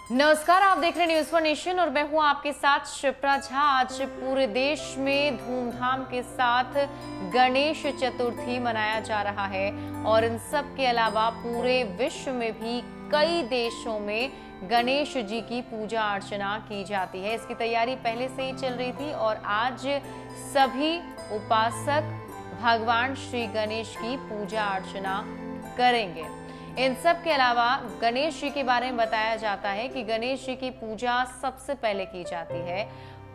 नमस्कार, आप देख रहे हैं न्यूज़ फॉर नेशन और मैं हूं आपके साथ शिप्रा झा। आज पूरे देश में धूमधाम के साथ गणेश चतुर्थी मनाया जा रहा है और इन सब के अलावा पूरे विश्व में भी कई देशों में गणेश जी की पूजा अर्चना की जाती है। इसकी तैयारी पहले से ही चल रही थी और आज सभी उपासक भगवान श्री गणेश की पूजा अर्चना करेंगे। इन सब के अलावा गणेश जी के बारे में बताया जाता है कि गणेश जी की पूजा सबसे पहले की जाती है।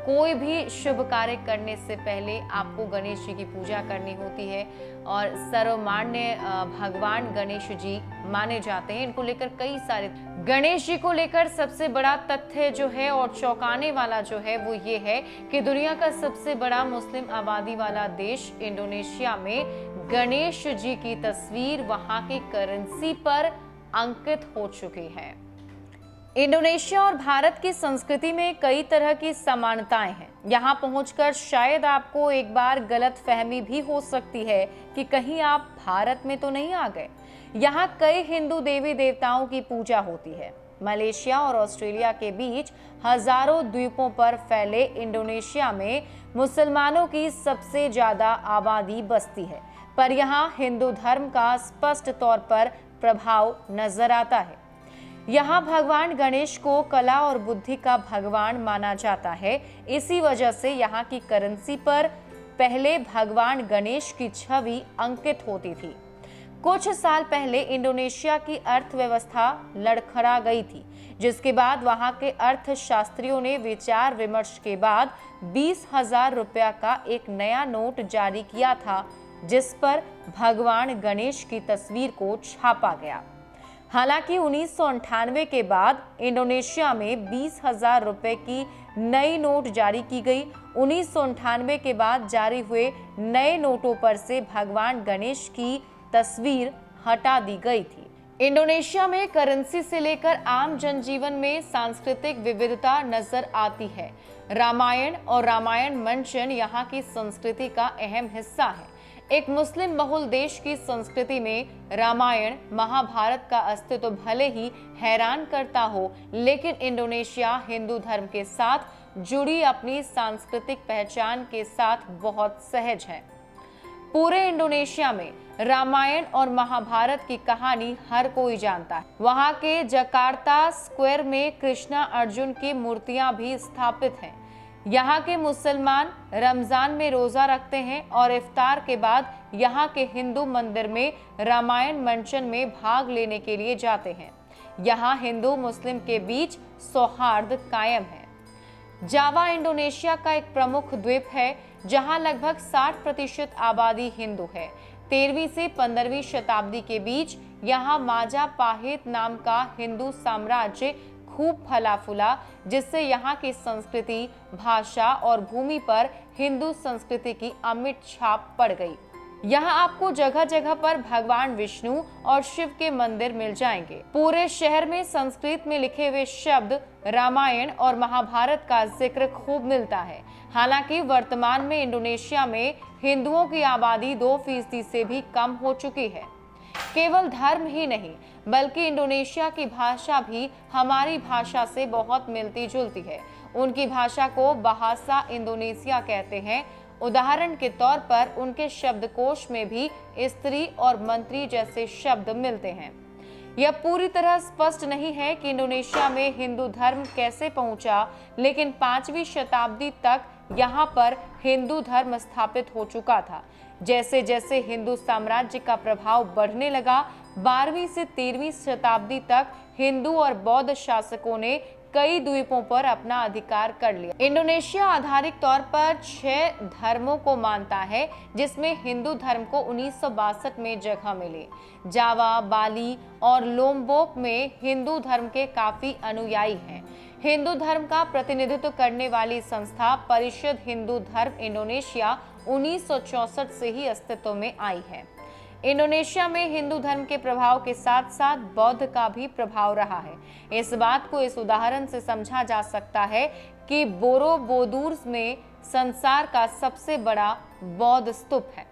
कोई भी शुभ कार्य करने से पहले आपको गणेश जी की पूजा करनी होती है और सर्वमान्य भगवान गणेश जी माने जाते हैं। इनको लेकर कई सारे गणेश जी को लेकर सबसे बड़ा तथ्य जो है और चौंकाने वाला जो है वो ये है कि दुनिया का सबसे बड़ा मुस्लिम आबादी वाला देश इंडोनेशिया में गणेश जी की तस्वीर वहां की करेंसी पर अंकित हो चुकी है। इंडोनेशिया और भारत की संस्कृति में कई तरह की समानताएं हैं। यहाँ पहुंचकर शायद आपको एक बार गलत फहमी भी हो सकती है कि कहीं आप भारत में तो नहीं आ गए। यहाँ कई हिंदू देवी देवताओं की पूजा होती है। मलेशिया और ऑस्ट्रेलिया के बीच हजारों द्वीपों पर फैले इंडोनेशिया में मुसलमानों की सबसे ज्यादा आबादी बसती है, पर यहाँ हिंदू धर्म का स्पष्ट तौर पर प्रभाव नजर आता है। यहाँ भगवान गणेश को कला और बुद्धि का भगवान माना जाता है। इसी वजह से यहाँ की करेंसी पर पहले भगवान गणेश की छवि अंकित होती थी। कुछ साल पहले इंडोनेशिया की अर्थव्यवस्था लड़खड़ा गई थी, जिसके बाद वहां के अर्थशास्त्रियों ने विचार विमर्श के बाद 20,000 रुपया का एक नया नोट जारी किया था, जिस पर भगवान गणेश की तस्वीर को छापा गया। हालांकि 1998 के बाद इंडोनेशिया में 20,000 रुपए की नई नोट जारी की गई। 1998 के बाद जारी हुए नए नोटों पर से भगवान गणेश की तस्वीर हटा दी गई थी। इंडोनेशिया में करेंसी से लेकर आम जनजीवन में सांस्कृतिक विविधता नजर आती है। रामायण और रामायण मंचन यहाँ की संस्कृति का अहम हिस्सा है। एक मुस्लिम बहुल देश की संस्कृति में रामायण महाभारत का अस्तित्व भले ही हैरान करता हो, लेकिन इंडोनेशिया हिंदू धर्म के साथ जुड़ी अपनी सांस्कृतिक पहचान के साथ बहुत सहज है। पूरे इंडोनेशिया में रामायण और महाभारत की कहानी हर कोई जानता है। वहां के जकार्ता स्क्वायर में कृष्णा अर्जुन की मूर्तियां भी स्थापित हैं। यहाँ के मुसलमान रमजान में रोजा रखते हैं और इफ्तार के बाद यहाँ के हिंदू मंदिर में रामायण मंचन में भाग लेने के लिए जाते हैं। यहाँ हिंदू मुस्लिम के बीच सौहार्द कायम है। जावा इंडोनेशिया का एक प्रमुख द्वीप है, जहाँ लगभग 60% आबादी हिंदू है। 13वीं से 15वीं शताब्दी के बीच यहाँ माजापाहित नाम का हिंदू साम्राज्य खूब फला फूला, जिससे यहाँ की संस्कृति, भाषा और भूमि पर हिंदू संस्कृति की अमिट छाप पड़ गई। यहाँ आपको जगह जगह पर भगवान विष्णु और शिव के मंदिर मिल जाएंगे। पूरे शहर में संस्कृत में लिखे हुए शब्द रामायण और महाभारत का जिक्र खूब मिलता है। हालांकि वर्तमान में इंडोनेशिया में हिंदुओं की आबादी 2% से भी कम हो चुकी है। केवल धर्म ही नहीं, बल्कि इंडोनेशिया की भाषा भी हमारी भाषा से बहुत मिलती जुलती है। उनकी भाषा को बहासा इंडोनेशिया कहते हैं। उदाहरण के तौर पर उनके शब्दकोश में भी स्त्री और मंत्री जैसे शब्द मिलते हैं। यह पूरी तरह स्पष्ट नहीं है कि इंडोनेशिया में हिंदू धर्म कैसे पहुंचा, लेकिन 5वीं शताब्दी तक यहाँ पर हिंदू धर्म स्थापित हो चुका था। जैसे जैसे हिंदू साम्राज्य का प्रभाव बढ़ने लगा, 12वीं से 13वीं शताब्दी तक हिंदू और बौद्ध शासकों ने कई द्वीपों पर अपना अधिकार कर लिया। इंडोनेशिया आधारिक तौर पर 6 धर्मों को मानता है, जिसमें हिंदू धर्म को 1962 में जगह मिली। जावा, बाली और लोम्बोक में हिंदू धर्म के काफी अनुयायी हैं। हिंदू धर्म का प्रतिनिधित्व करने वाली संस्था परिषद हिंदू धर्म इंडोनेशिया 1964 से ही अस्तित्व में आई है। इंडोनेशिया में हिंदू धर्म के प्रभाव के साथ साथ बौद्ध का भी प्रभाव रहा है। इस बात को इस उदाहरण से समझा जा सकता है कि बोरोबुदुर में संसार का सबसे बड़ा बौद्ध स्तूप है।